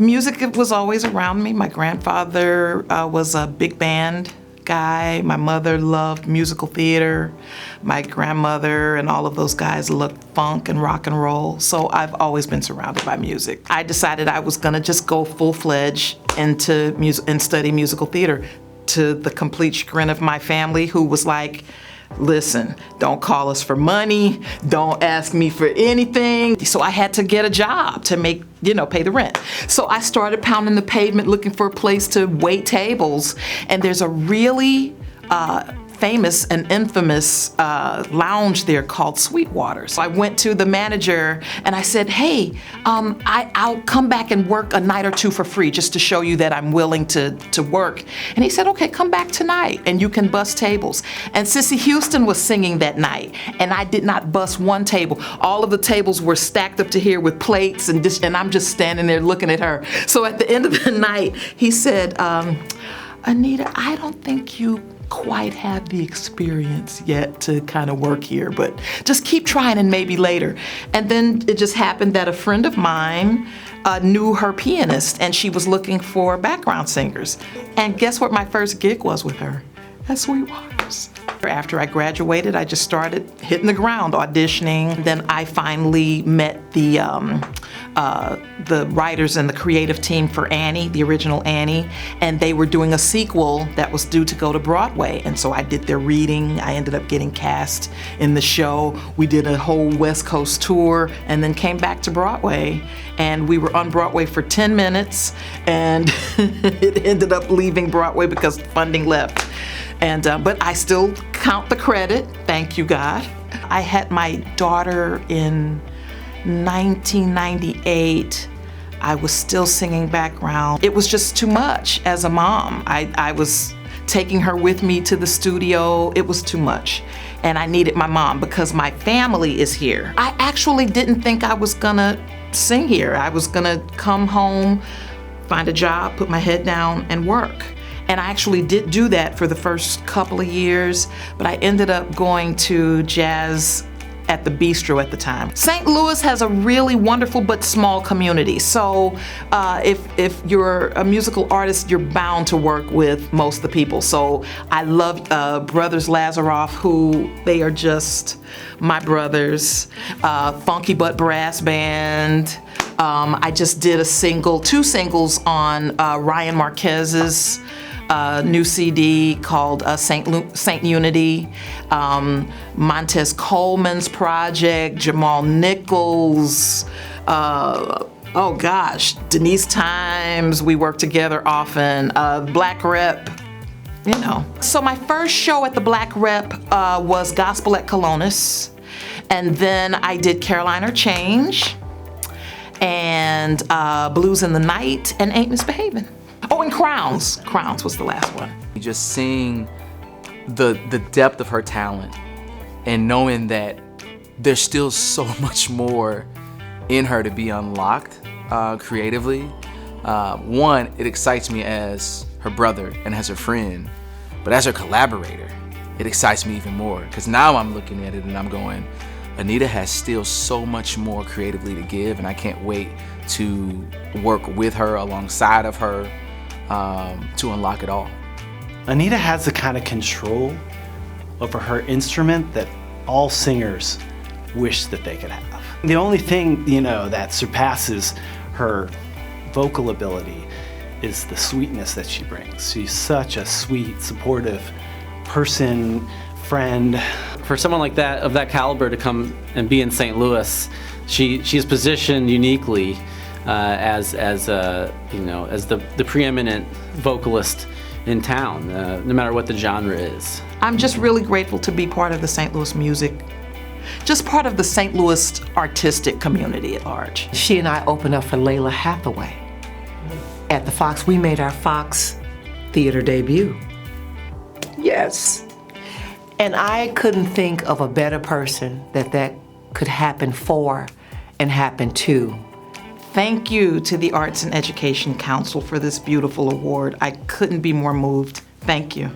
Music was always around me. My grandfather was a big band guy. My mother loved musical theater. My grandmother and all of those guys loved funk and rock and roll. So I've always been surrounded by music. I decided I was gonna just go full-fledged into music and study musical theater, to the complete chagrin of my family, who was like, listen, don't call us for money, don't ask me for anything. So I had to get a job to make, pay the rent. So I started pounding the pavement looking for a place to wait tables. And there's a really famous and infamous lounge there called Sweetwater. So I went to the manager and I said, hey, I'll come back and work a night or two for free just to show you that I'm willing to work. And he said, okay, come back tonight and you can bus tables. And Cissy Houston was singing that night and I did not bus one table. All of the tables were stacked up to here with plates and I'm just standing there looking at her. So at the end of the night, he said, Anita, I don't think you quite have the experience yet to kind of work here, but just keep trying and maybe later. And then it just happened that a friend of mine knew her pianist and she was looking for background singers. And guess what my first gig was with her? At Sweetwater's. After I graduated, I just started hitting the ground, auditioning. Then I finally met the writers and the creative team for Annie, the original Annie, and they were doing a sequel that was due to go to Broadway. And so I did their reading. I ended up getting cast in the show. We did a whole West Coast tour and then came back to Broadway. And we were on Broadway for 10 minutes and it ended up leaving Broadway because funding left. And but I still count the credit, thank you God. I had my daughter in 1998. I was still singing background. It was just too much as a mom. I was taking her with me to the studio. It was too much. And I needed my mom because my family is here. I actually didn't think I was gonna sing here. I was gonna come home, find a job, put my head down and work. And I actually did do that for the first couple of years, but I ended up going to jazz at the Bistro at the time. St. Louis has a really wonderful but small community. So if you're a musical artist, you're bound to work with most of the people. So I love Brothers Lazaroff, who they are just my brothers. Funky Butt Brass Band. I just did two singles on Ryan Marquez's new CD called Saint Unity, Montez Coleman's project, Jamal Nichols, oh gosh, Denise Times, we work together often, Black Rep, So my first show at the Black Rep was Gospel at Colonus, and then I did Caroline or Change, and Blues in the Night, and Ain't Misbehavin'. Oh, and Crowns. Crowns was the last one. Just seeing the depth of her talent and knowing that there's still so much more in her to be unlocked creatively. One, it excites me as her brother and as her friend, but as her collaborator, it excites me even more because now I'm looking at it and I'm going, Anita has still so much more creatively to give, and I can't wait to work with her, alongside of her, to unlock it all. Anita has the kind of control over her instrument that all singers wish that they could have. The only thing, that surpasses her vocal ability is the sweetness that she brings. She's such a sweet, supportive person, friend. For someone like that, of that caliber, to come and be in St. Louis, she's positioned uniquely as the preeminent vocalist in town, no matter what the genre is. I'm just really grateful to be part of the St. Louis music, just part of the St. Louis artistic community at large. She and I opened up for Layla Hathaway at the Fox. We made our Fox Theater debut. Yes. And I couldn't think of a better person that could happen for and happen to. Thank you to the Arts and Education Council for this beautiful award. I couldn't be more moved. Thank you.